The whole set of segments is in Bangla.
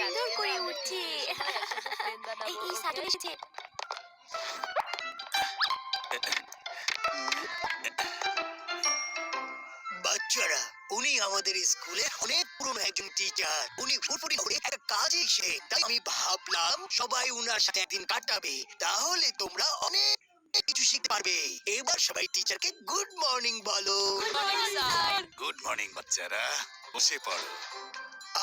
সুন্দর করে উঠছে। এই সাজু এসেছে। বাচ্চারা, উনি আমাদের স্কুলে অনেক পুরনো একজন টিচার। উনি ফুরফুরি করে একটা কাজে এসে, তাই আমি ভাবলাম সবাই উনার সাথে একদিন কাটাবে, তাহলে তোমরা অনেক কিছু শিখতে পারবে। এবার সবাই টিচারকে গুড মর্নিং বলো। গুড মর্নিং বাচ্চারা, বসে পড়ো।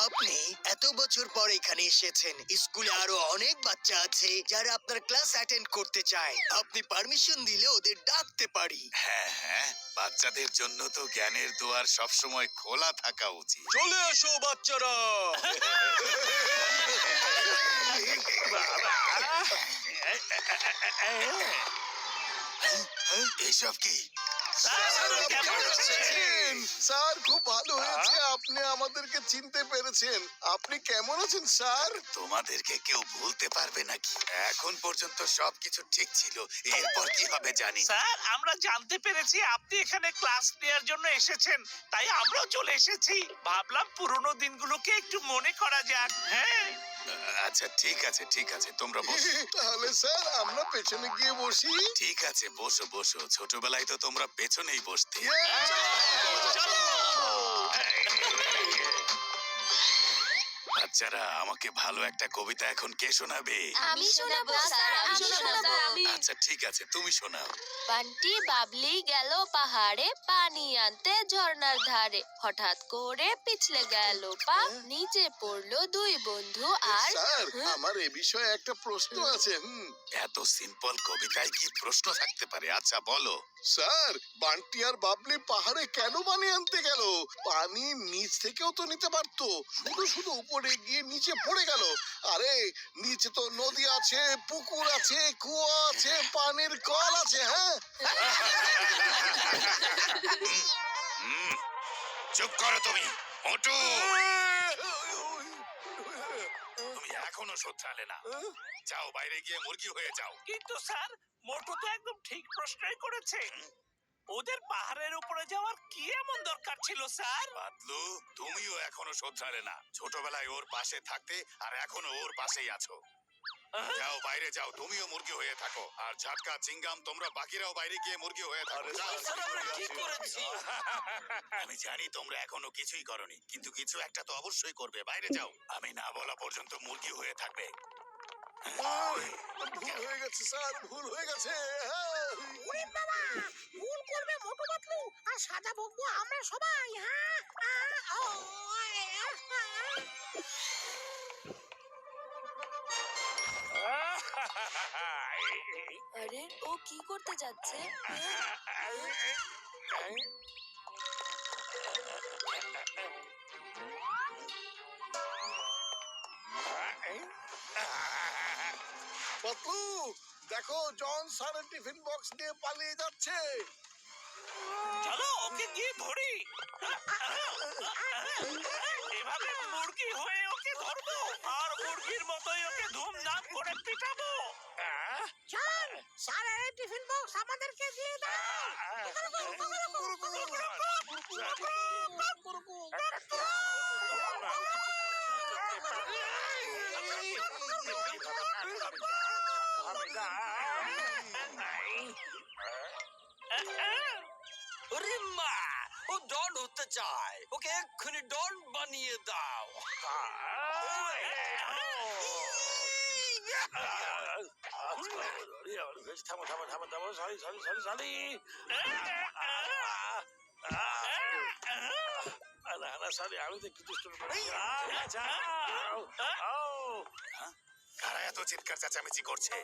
আপনি এত বছর পর এখানে এসেছেন। স্কুলে আরো অনেক বাচ্চা আছে যারা আপনার ক্লাস অ্যাটেন্ড করতে চায়। আপনি পারমিশন দিলে ওদের ডাকতে পারি। হ্যাঁ হ্যাঁ, বাচ্চাদের জন্য তো জ্ঞানের দুয়ার সবসময় খোলা থাকা উচিত। চলে এসো বাচ্চারা। এসব কি? স্যার, খুব ভালো হয়েছে আপনি আমাদেরকে চিনতে পেরেছেন। আপনি কেমন আছেন স্যার? তোমাদেরকে কেউ ভুলতে পারবে নাকি? এখন পর্যন্ত সবকিছু ঠিক ছিল, এরপর কি হবে জানি না। স্যার, আমরা জানতে পেরেছি আপনি এখানে ক্লাস নেওয়ার জন্য এসেছেন, তাই আমরাও চলে এসেছি। ভাবলাম পুরোনো দিনগুলোকে একটু মনে করা যাক। হ্যাঁ, আচ্ছা ঠিক আছে ঠিক আছে, তোমরা বসো। তাহলে স্যার আমরা পেছনে গিয়ে বসি। ঠিক আছে, বসো বসো। ছোটবেলায় তো তোমরা পেছনেই বসতে। বাচ্চারা, আমাকে ভালো একটা কবিতা এখন কে শোনাবে? আমি শোনাবো স্যার, আমি শোনাবো। আচ্ছা ঠিক আছে, তুমি শোনাও। বান্টি বাবলি গেল পাহাড়ে পানি আনতে ঝর্ণার ধারে, হঠাৎ করে পিছলে গেল পা, নিচে পড়লো দুই বন্ধু আর স্যার, আমার এ বিষয়ে একটা প্রশ্ন আছে। এত সিম্পল কবিতায় কি প্রশ্ন থাকতে পারে? আচ্ছা বলো। স্যার, বান্টি আর বাবলি পাহাড়ে কেন পানি আনতে গেল? পানি নিচ থেকেও তো নিতে পারতো, শুধু শুধু উপরে গিয়ে নিচে পড়ে গেল। আরে, নিচে তো নদী আছে, পুকুর আছে, কুয়া আছে, পানির কল আছে। হ্যাঁ, চুপ করো তুমি, মোটু। তুমি এখনো শোধরালে না। যাও, বাইরে গিয়ে মুরগি হয়ে যাও। কিন্তু স্যার, মোটু তো একদম ঠিক প্রশ্নই করেছে। ওদের পাহাড়ের উপরে যাওয়ার কি এমন দরকার ছিল স্যার? বাদলু, তুমিও এখনো শোধরালে না। ছোটবেলায় ওর পাশে থাকতে আর এখনো ওর পাশেই আছো। যাও, বাইরে যাও, তুমিও মুরগি হয়ে থাকো। আর ঝাটকা, চিঙ্গাম, তোমরা বাকিরাও বাইরে গিয়ে মুরগি হয়ে থাকো। যাও। আমি জানি তোমরা এখনো কিছুই করনি, কিন্তু কিছু একটা তো অবশ্যই করবে। বাইরে যাও, আমি না বলা পর্যন্ত মুরগি হয়ে থাকবে। ভুল হয়ে গেছে স্যার, ভুল হয়ে গেছে। ভুল করবে মোটু পাতলু, আর সাজা ভোগবো আমরা সবাই। আরে ও কি করতে যাচ্ছে? পাতলু, দেখো, জন স্যারের টিফিন বক্স নিয়ে পালিয়ে যাচ্ছে। চলো ওকে গিয়ে ধরি। এভাবে মুরগি হয়ে ওকে ধরবো আর মুরগির মতোই ওকে ধুমধাম করে পিটাবো। চল, স্যারের এই টিফিন বক্স আমাদেরকে দিয়ে দাও। ওরে মা, ও ডন হতে চায়, ওকে এক্ষুনি ডন বানিয়ে দাও। থামো থামো থামো থামো, sorry sorry sorry sorry. Sorry, আমি তো কিছু কারা এত চিৎকার চেঁচামেচি করছে?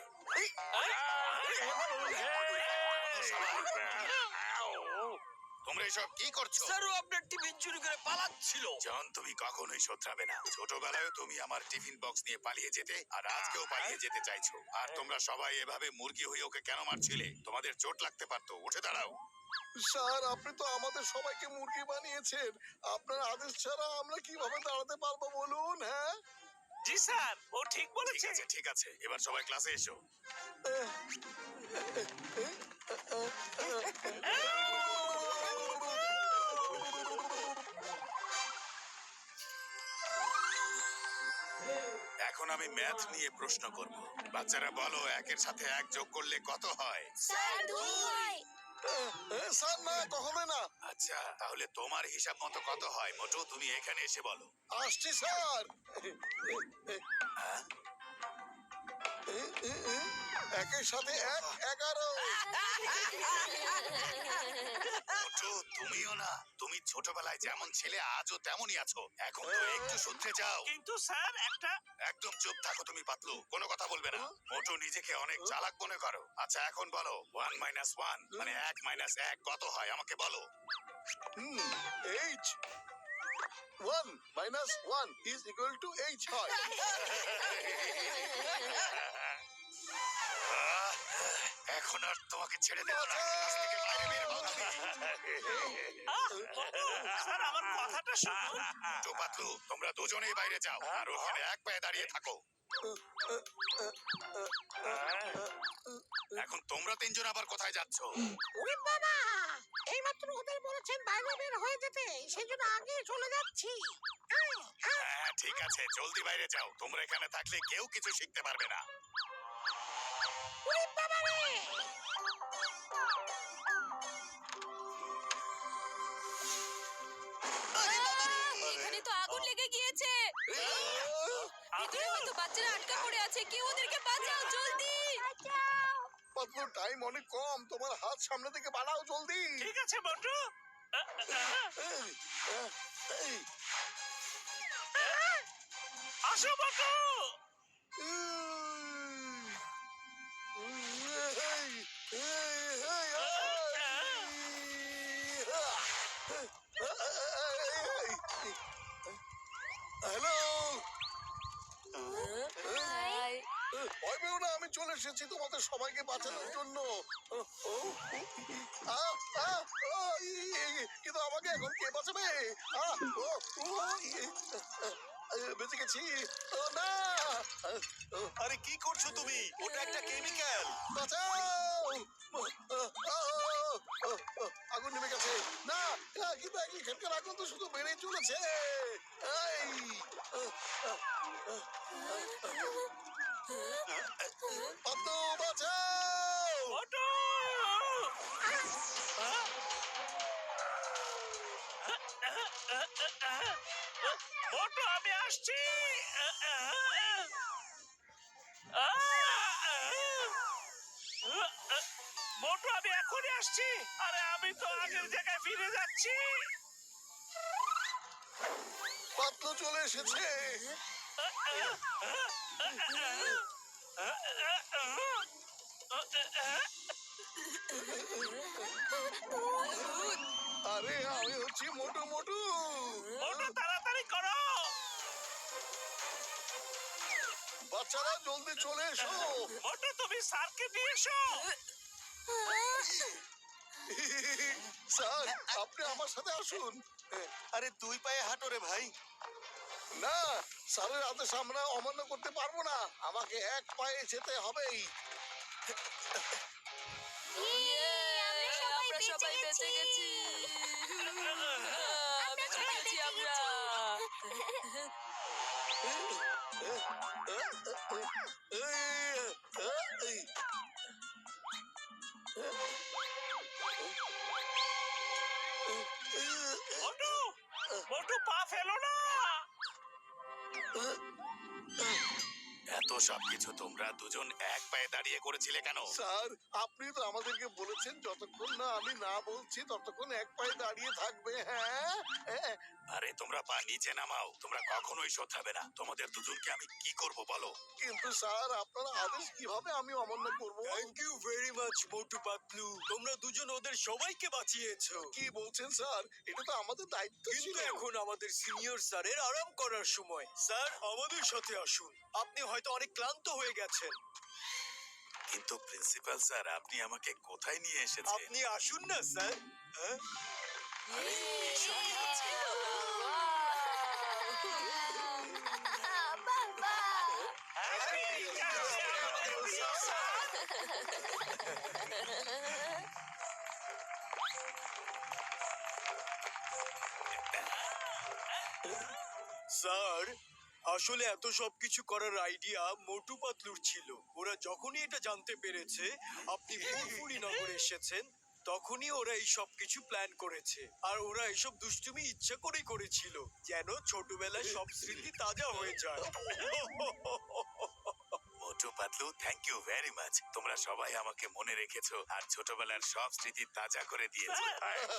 তোমরা এসব কি করছো? স্যার, ও আপনার টিফিন চুরি করে পালাচ্ছিল। জন, তুমি কখনোই শোধরাবে না। ছোটবেলায় তুমি আমার টিফিন বক্স নিয়ে পালিয়ে যেতে, আর আজকেও পালিয়ে যেতে চাইছো। আর তোমরা সবাই এভাবে মুরগি হয়ে ওকে কেন মারছিলে? তোমাদের চোট লাগতে পারতো। উঠে দাঁড়াও। স্যার, আপনি তো আমাদের সবাইকে মুরগি বানিয়েছেন। আপনার আদেশ ছাড়া আমরা কিভাবে দাঁড়াতে পারবো বলুন? হ্যাঁ, জি স্যার, ও ঠিক ঠিক বলেছে। আছে ঠিক আছে, এবার সবাই ক্লাসে এসো। এখন আমি ম্যাথ নিয়ে প্রশ্ন করব। বাচ্চারা বলো, একের সাথে এক যোগ করলে কত হয়? স্যার 2 হয়। স্যার না, কখনোই না। আচ্ছা, তাহলে তোমার হিসাব মতো কত হয়? মোটু, তুমি এখানে এসে বলো। আসছি স্যার। হ্যাঁ? একের সাথে এক 11। মোটু, তুমিও না। তুমি ছোটবেলায় যেমন ছিলে আজও তেমনই আছো। এখন তো একটু শুধরে যাও। কিন্তু স্যার একটা একদম চুপ থাকো তুমি, পাতলু। কোনো কথা বলবে না। মোটু নিজেকে অনেক চালাক মনে করো। আচ্ছা, এখন বলো 1 - 1 মানে 1 - 1 কত হয় আমাকে বলো। H 1 - 1 is equal to H হয়। এখন আর তোমাকে ছেড়ে দেবো না। ক্লাস থেকে বাইরে বের হও তুমি। স্যার আমার কথাটা শুনুন। মোটু, পাতলু, তোমরা দুজনেই বাইরে যাও আর ওখানে এক পায়ে দাঁড়িয়ে থাকো। এখন তোমরা তিনজন আবার কোথায় যাচ্ছ? ওরে বাবা, এইমাত্র ওদের বলেছেন বাইরে বের হয়ে যেতে, সেই জন্য আগে চলে যাচ্ছি। হ্যাঁ, ঠিক আছে, জলদি বাইরে যাও। তোমরা এখানে থাকলে কেউ কিছু শিখতে পারবে না। ওরে বাবা রে! এখানে তো আগুন লেগে গিয়েছে। ভিতরে হয়তো বাচ্চারা আটকা পড়ে আছে। কেউ ওদেরকে বাঁচাও, জলদি। পাতলু, টাইম অনেক কম, তোমার হাত সামনে থেকে বাড়াও জলদি। ঠিক আছে মোটু। এই, আসো মোটু। Hello, high. ভয় পেও না, আমি চলে এসেছি তোমাদের সবাইকে বাঁচানোর জন্য। কিন্তু আমাকে এখন কে বাঁচাবে? বেঁচে গেছি। না, আরে কি করছো তুমি? ওটা একটা কেমিক্যাল। বাঁচাও। আগুন নেমে গেছে। না, কিন্তু এখানকার আগুন তো শুধু বেড়ে চলেছে। এই, পাতলু, বাঁচাও। মোটু। মোটু আমি আসছি। মোটু আমি এখনই আসছি। আরে আমি তো আগের জায়গায় ফিরে যাচ্ছি। পাতলু চলে এসেছে। আরে আমি হচ্ছি মোটু মোটু। মোটু তাড়াতাড়ি করো। বাচ্চারা জলদি চলে এসো। মোটু তুমি স্যারকে দিয়ে এসো। স্যার, আপনি আমার সাথে আসুন। আরে দুই পায়ে হাঁটো রে ভাই। না, স্যারের আদেশ আমরা অমান্য করতে পারবো না, আমাকে এক পায়ে যেতে হবেই। আমরা সবাই বেঁচে গেছি। বেঁচে গেছি আমরা। মোটু মোটু পা ফেলো না। এত সবকিছু তোমরা দুজন এক পায়ে দাঁড়িয়ে করেছিলে কেন? স্যার, আপনি তো আমাদেরকে বলেছেন যতক্ষণ না আমি না বলছি ততক্ষণ এক পায়ে দাঁড়িয়ে থাকবে। হ্যাঁ, আরে তোমরা পা নিচে নামাও। তোমরা কখনোই শোধরাবে না। তোমাদের দুজনকে আমি কি করব বলো? কিন্তু স্যার, আপনার আদেশ কিভাবে আমি অমান্য করব? Thank you very much Motu Patlu. তোমরা দুজন ওদের সবাইকে বাঁচিয়েছো। কি বলছেন স্যার? এটা তো আমাদের দায়িত্ব ছিল। কিন্তু এখন আমাদের সিনিয়র স্যারের আরাম করার সময়। স্যার, আমাদের সাথে আসুন। আপনি হয়তো অনেক ক্লান্ত হয়ে গেছেন। কিন্তু প্রিন্সিপাল স্যার, আপনি আমাকে কোথায় নিয়ে এসেছেন? আপনি আসুন না স্যার। হ্যাঁ, স্যার, আসলে এত সবকিছু করার আইডিয়া মোটু পাতলুর ছিল। ওরা যখনই এটা জানতে পেরেছে আপনি ফুরফুরি নগরে এসেছেন, তখনই ওরা এই সব কিছু প্ল্যান করেছে। আর ওরা এইসব দুষ্টুমি ইচ্ছা করেই করেছিল, যেন ছোটবেলায় সব স্মৃতি তাজা হয়ে যায়। Motu Patlu, thank you very much. তোমরা সবাই আমাকে মনে রেখেছো আর ছোটবেলার সব স্মৃতি তাজা করে দিয়েছো।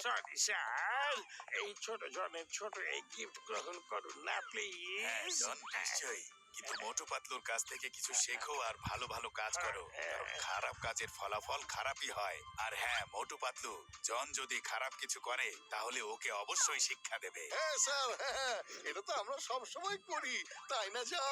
সরি স্যার, এই ছোট জনের ছোট এই গিফট গ্রহণ করুন না হ্যাঁ, প্লিজ। জন, নিশ্চয়ই। কিন্তু মোটু পাতলুর কাছ থেকে কিছু শেখো আর ভালো ভালো কাজ করো, কারণ খারাপ কাজের ফলাফল খারাপই হয়। আর হ্যাঁ মোটু পাতলু, জন যদি খারাপ কিছু করে তাহলে ওকে অবশ্যই শিক্ষা দেবে। হ্যাঁ স্যার, হ্যাঁ, এটা তো আমরা সব সময় করি, তাই না যা?